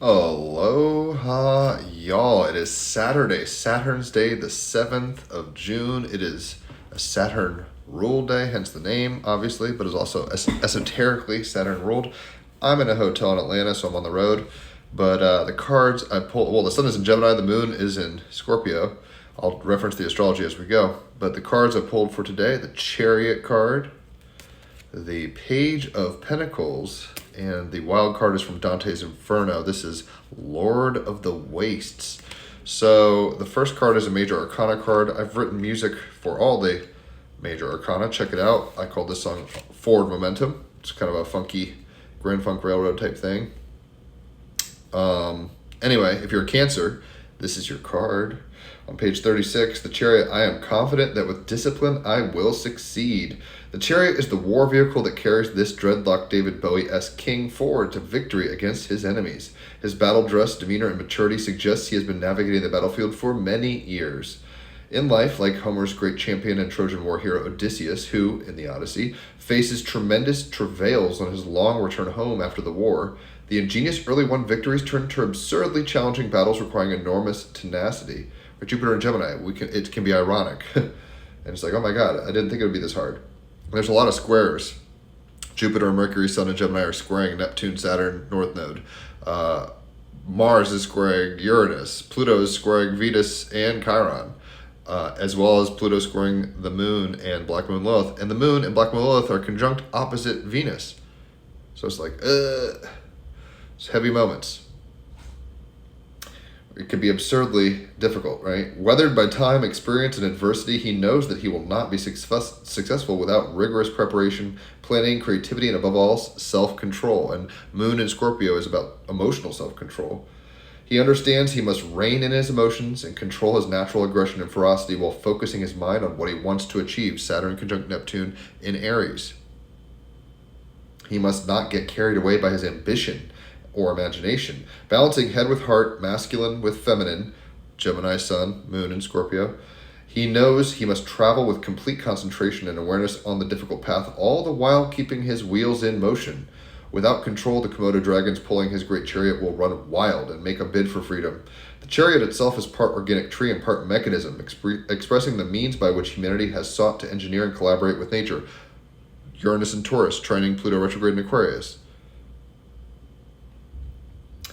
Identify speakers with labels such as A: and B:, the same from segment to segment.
A: Aloha, y'all. It is Saturday, Saturn's Day, the 7th of June. It is a Saturn ruled day, hence the name, obviously, but is also esoterically Saturn ruled. I'm in a hotel in Atlanta, so I'm on the road. But the cards I pulled, well, the sun is in Gemini, the moon is in Scorpio. I'll reference the astrology as we go. But the cards I pulled for today, the Chariot card, the Page of Pentacles, and the wild card is from Dante's Inferno. This is Lord of the Wastes. So the first card is a Major Arcana card. I've written music for all the Major Arcana. Check it out. I called this song Forward Momentum. It's kind of a funky Grand Funk Railroad type thing. Anyway, if you're a Cancer, this is your card. On page 36, the Chariot, I am confident that with discipline I will succeed. The Chariot is the war vehicle that carries this dreadlocked David Bowie-esque king forward to victory against his enemies. His battle-dressed demeanor and maturity suggests he has been navigating the battlefield for many years. In life, like Homer's great champion and Trojan War hero Odysseus, who, in the Odyssey, faces tremendous travails on his long return home after the war, the ingenious early won victories turn to absurdly challenging battles requiring enormous tenacity. For Jupiter and Gemini, it can be ironic. And it's like, oh my god, I didn't think it would be this hard. There's a lot of squares. Jupiter, Mercury, Sun, and Gemini are squaring Neptune, Saturn, North Node. Mars is squaring Uranus. Pluto is squaring Venus and Chiron. As well as Pluto squaring the Moon and Black Moon Lilith. And the Moon and Black Moon Lilith are conjunct opposite Venus. So it's like, it's heavy moments. It can be absurdly difficult, right? Weathered by time, experience, and adversity, he knows that he will not be successful without rigorous preparation, planning, creativity, and above all, self-control. And Moon in Scorpio is about emotional self-control. He understands he must rein in his emotions and control his natural aggression and ferocity while focusing his mind on what he wants to achieve. Saturn conjunct Neptune in Aries. He must not get carried away by his ambition or imagination. Balancing head with heart, masculine with feminine, Gemini, Sun, Moon, and Scorpio. He knows he must travel with complete concentration and awareness on the difficult path, all the while keeping his wheels in motion. Without control, the Komodo dragons pulling his great chariot will run wild and make a bid for freedom. The chariot itself is part organic tree and part mechanism, expressing the means by which humanity has sought to engineer and collaborate with nature. Uranus and Taurus, trining Pluto retrograde in Aquarius.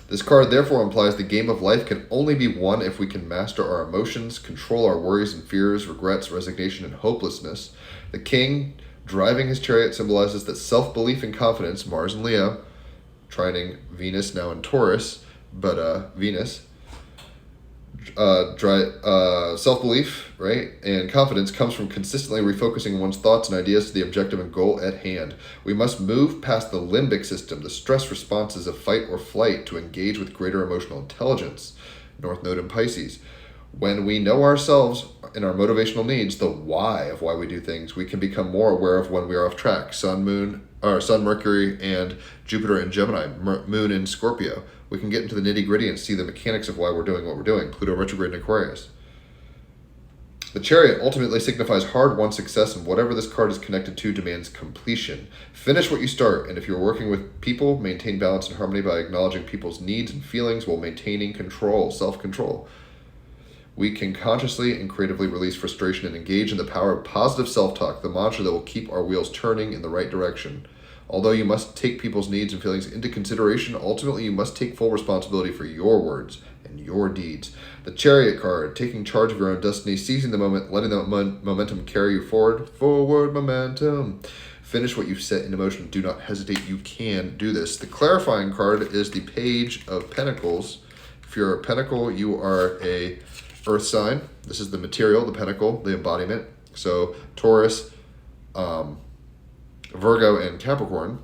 A: This card therefore implies the game of life can only be won if we can master our emotions, control our worries and fears, regrets, resignation, and hopelessness. The king driving his chariot symbolizes that self-belief and confidence, Mars and Leo, trining Venus now in Taurus, but Venus, self-belief, right, and confidence comes from consistently refocusing one's thoughts and ideas to the objective and goal at hand. We must move past the limbic system, the stress responses of fight or flight, to engage with greater emotional intelligence. North Node in Pisces. When we know ourselves and our motivational needs, the why of why we do things, we can become more aware of when we are off track. Sun, Mercury, and Jupiter in Gemini, Moon in Scorpio. We can get into the nitty-gritty and see the mechanics of why we're doing what we're doing. Pluto retrograde in Aquarius. The chariot ultimately signifies hard-won success, and whatever this card is connected to demands completion. Finish what you start, and if you're working with people, maintain balance and harmony by acknowledging people's needs and feelings while maintaining control, self-control. We can consciously and creatively release frustration and engage in the power of positive self-talk, the mantra that will keep our wheels turning in the right direction. Although you must take people's needs and feelings into consideration, ultimately you must take full responsibility for your words and your deeds. The Chariot card, taking charge of your own destiny, seizing the moment, letting the momentum carry you forward. Forward momentum. Finish what you've set into motion. Do not hesitate. You can do this. The clarifying card is the Page of Pentacles. If you're a Pentacle, you are a Earth sign. This is the material, the Pentacle, the embodiment. So Taurus, Virgo, and Capricorn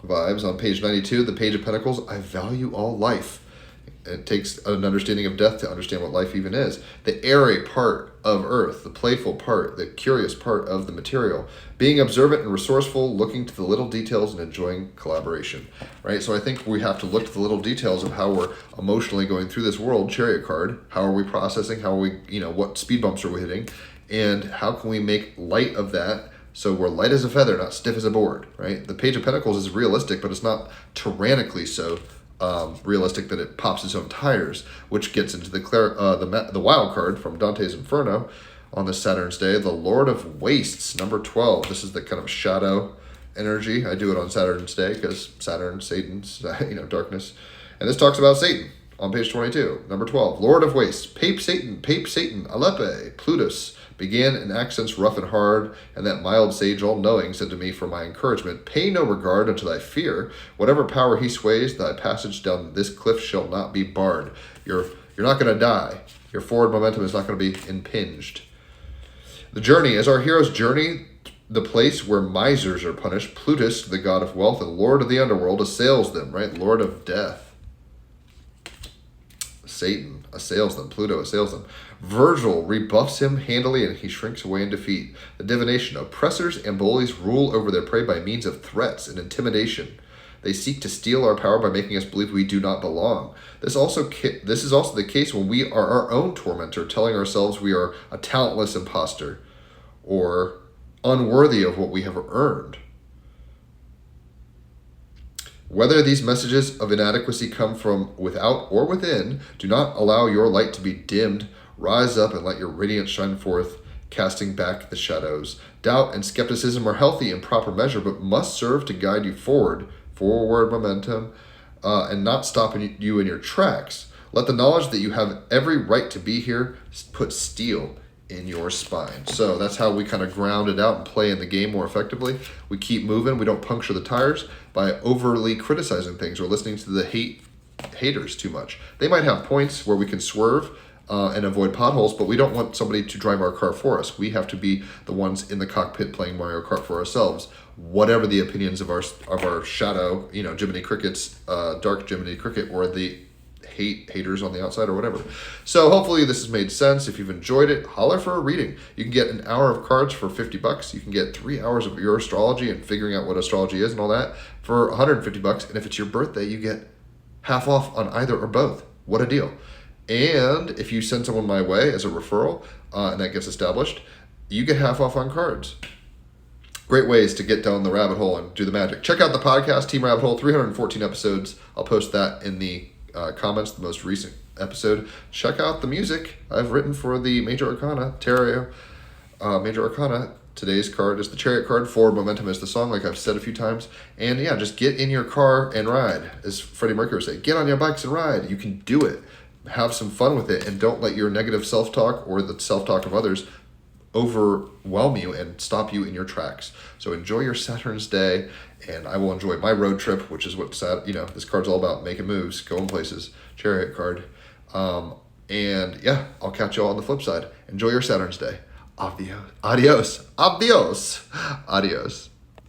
A: vibes. On page 92, the Page of Pentacles, I value all life. It takes an understanding of death to understand what life even is. The airy part of Earth, the playful part, the curious part of the material. Being observant and resourceful, looking to the little details and enjoying collaboration, right? So I think we have to look to the little details of how we're emotionally going through this world. Chariot card, how are we processing? How are we, what speed bumps are we hitting? And how can we make light of that so we're light as a feather, not stiff as a board, right? The Page of Pentacles is realistic, but it's not tyrannically so. realistic that it pops its own tires, which gets into the wild card from Dante's Inferno on this Saturn's Day, the Lord of Wastes, number 12. This is the kind of shadow energy. I do it on Saturn's Day because Saturn, Satan's, darkness. And this talks about Satan on page 22, number 12. Lord of Wastes, Pape Satan, Alepe, Plutus, began in accents rough and hard, and that mild sage all-knowing said to me for my encouragement, pay no regard unto thy fear. Whatever power he sways, thy passage down this cliff shall not be barred. You're not going to die. Your forward momentum is not going to be impinged. The journey, as our heroes journey, the place where misers are punished, Plutus, the god of wealth and lord of the underworld, assails them, right? Lord of death. Satan assails them. Pluto assails them. Virgil rebuffs him handily, and he shrinks away in defeat. The divination, oppressors and bullies rule over their prey by means of threats and intimidation. They seek to steal our power by making us believe we do not belong. This is also the case when we are our own tormentor, telling ourselves we are a talentless imposter or unworthy of what we have earned. Whether these messages of inadequacy come from without or within, do not allow your light to be dimmed. Rise up and let your radiance shine forth, casting back the shadows. Doubt and skepticism are healthy in proper measure, but must serve to guide you forward momentum, and not stop you in your tracks. Let the knowledge that you have every right to be here put steel in your spine. So that's how we kind of ground it out and play in the game more effectively. We keep moving. We don't puncture the tires by overly criticizing things or listening to the haters too much. They might have points where we can swerve and avoid potholes, but we don't want somebody to drive our car for us. We have to be the ones in the cockpit playing Mario Kart for ourselves, whatever the opinions of our shadow, Jiminy Cricket's dark Jiminy Cricket, or the haters on the outside or whatever. So hopefully this has made sense. If you've enjoyed it, holler for a reading. You can get an hour of cards for $50. You can get 3 hours of your astrology and figuring out what astrology is and all that for $150. And if it's your birthday, you get half off on either or both. What a deal. And if you send someone my way as a referral, and that gets established, you get half off on cards. Great ways to get down the rabbit hole and do the magic. Check out the podcast, Team Rabbit Hole, 314 episodes. I'll post that in the comments, the most recent episode. Check out the music I've written for the Major Arcana Tarot. Major Arcana, today's card is the Chariot card. Forward momentum is the song, like I've said a few times. And yeah, just get in your car and ride. As Freddie Mercury would say, get on your bikes and ride. You can do it. Have some fun with it, and don't let your negative self-talk or the self-talk of others overwhelm you and stop you in your tracks. So enjoy your Saturn's Day, and I will enjoy my road trip, which is what this card's all about, making moves, going places. Chariot card. And yeah, I'll catch you all on the flip side. Enjoy your Saturn's Day. Adios.